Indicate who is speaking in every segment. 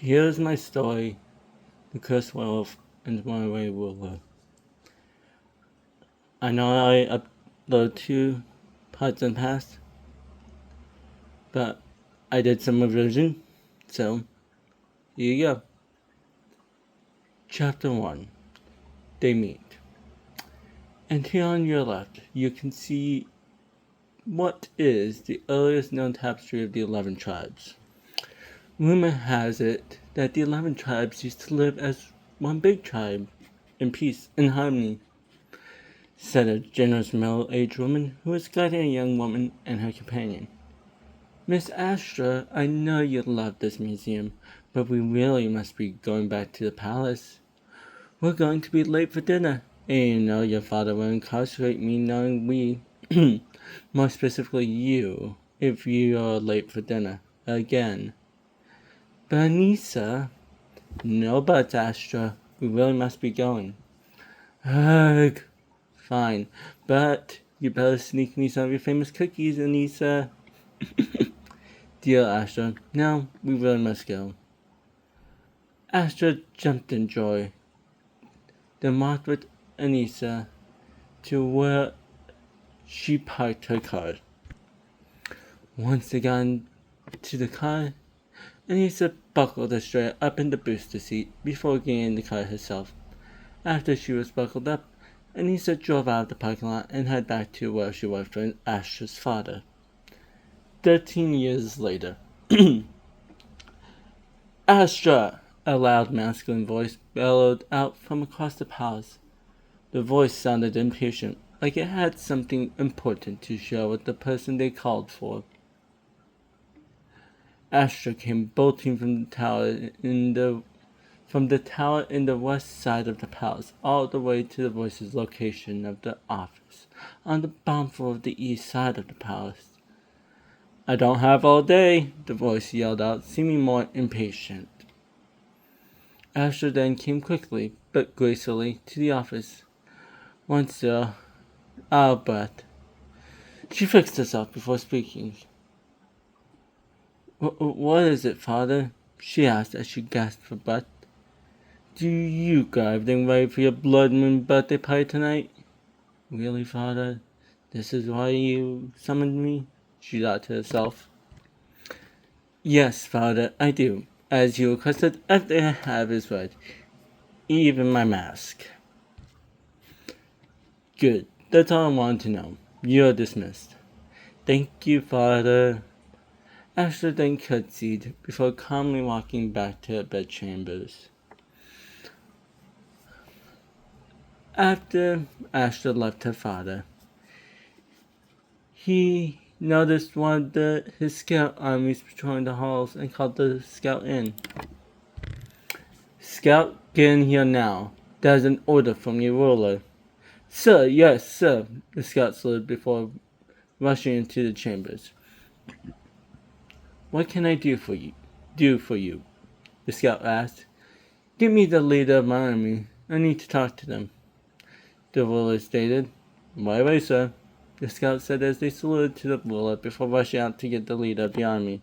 Speaker 1: Here's my story, The Cursed Werewolf and Runaway Ruler. I know I uploaded 2 parts in the past, but I did some revision, so here you go. Chapter 1. They meet. And here on your left, you can see what is the earliest known tapestry of the 11 tribes. Rumor has it that the 11 tribes used to live as one big tribe, in peace and harmony, said a generous middle-aged woman who was guiding a young woman and her companion. Miss Astra, I know you love this museum, but we really must be going back to the palace. We're going to be late for dinner, and you know your father will incarcerate me knowing we, more specifically you, if you are late for dinner, again. But Anissa, no buts, Astra, we really must be going. Ugh. Fine, but you better sneak me some of your famous cookies, Anissa. Dear Astra, now we really must go. Astra jumped in joy, then walked with Anissa to where she parked her car. Once they got into the car, Anissa buckled her straight up in the booster seat before getting in the car herself. After she was buckled up, Anissa drove out of the parking lot and headed back to where she worked for Astra's father. 13 years later. Astra! A loud masculine voice bellowed out from across the palace. The voice sounded impatient, like it had something important to share with the person they called for. Astra came bolting from the tower in the west side of the palace, all the way to the voice's location of the office, on the bottom floor of the east side of the palace. I don't have all day, the voice yelled out, seeming more impatient. Astra then came quickly, but gracefully, to the office. Once there, out of breath, she fixed herself before speaking. What is it, father? She asked as she gasped for breath. Do you got everything ready for your blood moon birthday party tonight? Really, father? This is why you summoned me? She thought to herself. Yes, father, I do. As you requested, everything I have is right. Even my mask. Good. That's all I wanted to know. You're dismissed. Thank you, father. Astra then curtsied before calmly walking back to her bedchambers. After Astra left her father, he noticed one of his scout armies patrolling the halls and called the scout in. Scout, get in here now. That is an order from your ruler. Sir, yes, sir, the scout said before rushing into the chambers. What can I do for you? The scout asked. Give me the leader of my army. I need to talk to them. The ruler stated. Right away, sir, the scout said as they saluted to the ruler before rushing out to get the leader of the army.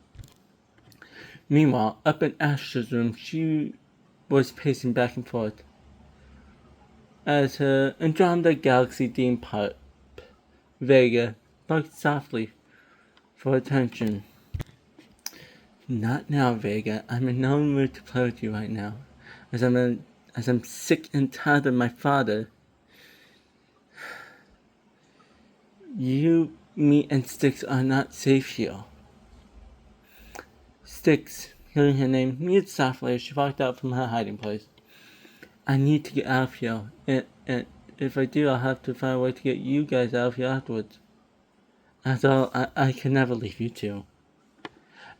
Speaker 1: Meanwhile, up in Astra's room, she was pacing back and forth as her Andromeda Galaxy-themed pup, Vega, barked softly for attention. Not now, Vega. I'm in no mood to play with you right now, as I'm sick and tired of my father. You, me, and Styx are not safe here. Styx, hearing her name, mewed softly as she walked out from her hiding place. I need to get out of here, and if I do, I'll have to find a way to get you guys out of here afterwards. After all, I can never leave you two.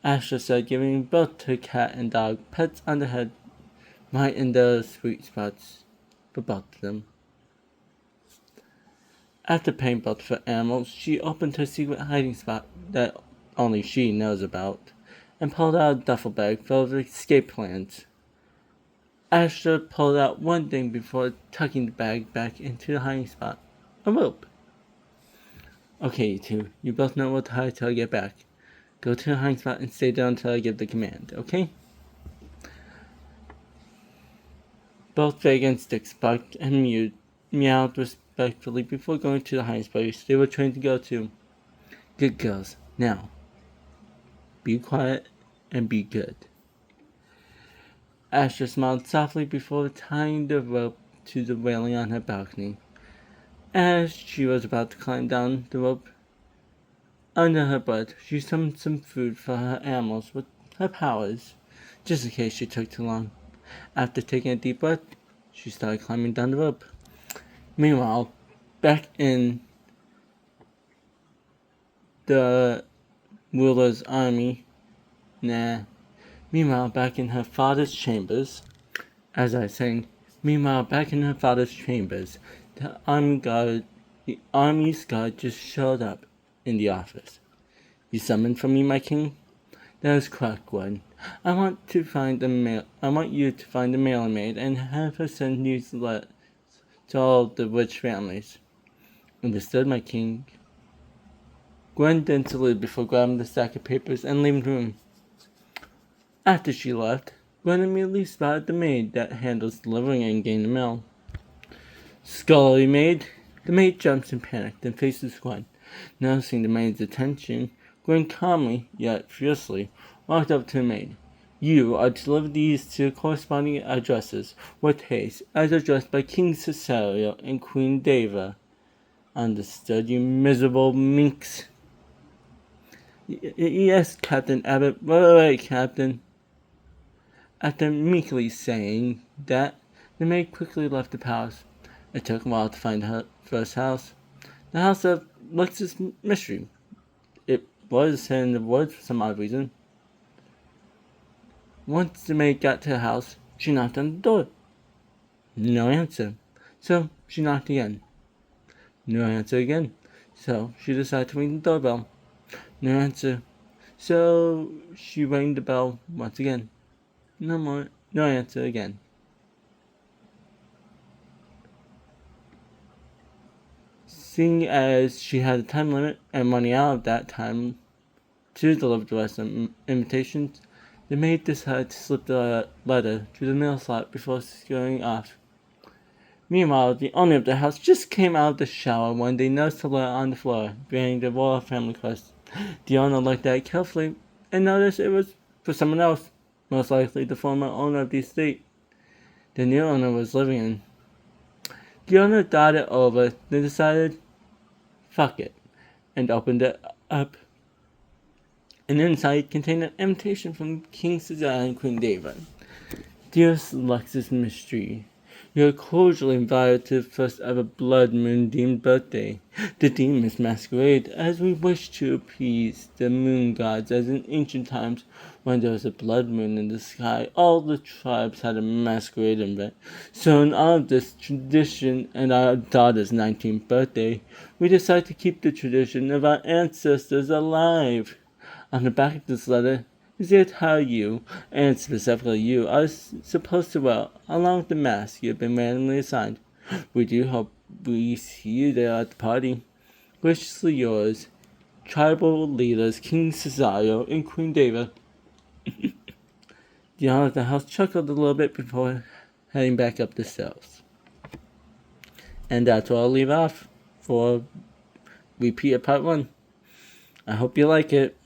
Speaker 1: Astra said, giving both her cat and dog pets on the head, right in the sweet spots for both of them. After paying both for animals, she opened her secret hiding spot that only she knows about, and pulled out a duffel bag full of escape plans. Astra pulled out one thing before tucking the bag back into the hiding spot. A rope. Okay, you two. You both know what to hide till I get back. Go to the hiding spot and stay there until I give the command, okay? Both Vega and Styx barked and meowed respectfully before going to the highest place they were trained to go to. Good girls. Now, be quiet and be good. Astra smiled softly before tying the rope to the railing on her balcony. As she was about to climb down the rope, under her breath, she summoned some food for her animals with her powers, just in case she took too long. After taking a deep breath, she started climbing down the rope. Meanwhile, back in the ruler's army, meanwhile, back in her father's chambers, as I was saying, meanwhile, back in her father's chambers, the army's guard just showed up in the office. You summoned for me, my king? That is correct, Gwen. I want you to find the mailing maid and have her send these letters to all the rich families. Understood, my king. Gwen then saluted before grabbing the stack of papers and leaving the room. After she left, Gwen immediately spotted the maid that handles delivering and getting the mail. Scullery maid! The maid jumps in panic, then faces Gwen. Noticing the maid's attention, Gwen calmly, yet fiercely, walked up to the maid. You are to deliver these to corresponding addresses with haste, as addressed by King Cesario and Queen Deva. Understood, you miserable minx? Yes, Captain Abbott. Right, Captain. After meekly saying that, the maid quickly left the palace. It took a while to find her first house. The house of Lux's mystery. It was in the woods for some odd reason. Once the maid got to the house, she knocked on the door. No answer. So she knocked again. No answer again. So she decided to ring the doorbell. No answer. So she rang the bell once again. No answer again. Seeing as she had a time limit and running out of that time to deliver the rest of invitations, the maid decided to slip the letter through the mail slot before scurrying off. Meanwhile, the owner of the house just came out of the shower when they noticed a letter on the floor bearing the royal family crest. The owner looked at it carefully and noticed it was for someone else, most likely the former owner of the estate the new owner was living in. The owner thought it over, then decided, fuck it, and opened it up. And inside contained an invitation from King Caesar and Queen Deva. Dearest Lux's Mystery, you are cordially invited to the first ever Blood Moon themed birthday. The theme is masquerade, as we wish to appease the moon gods, as in ancient times, when there was a blood moon in the sky, all the tribes had a masquerade event. So in honor of this tradition and our daughter's 19th birthday, we decided to keep the tradition of our ancestors alive. On the back of this letter is the attire you, and specifically you, are supposed to wear, along with the mask you have been randomly assigned. We do hope we see you there at the party. Graciously yours, tribal leaders King Cesario and Queen Deva. The owner of the house chuckled a little bit before heading back up the stairs. And that's where I'll leave off for repeat of part 1. I hope you like it.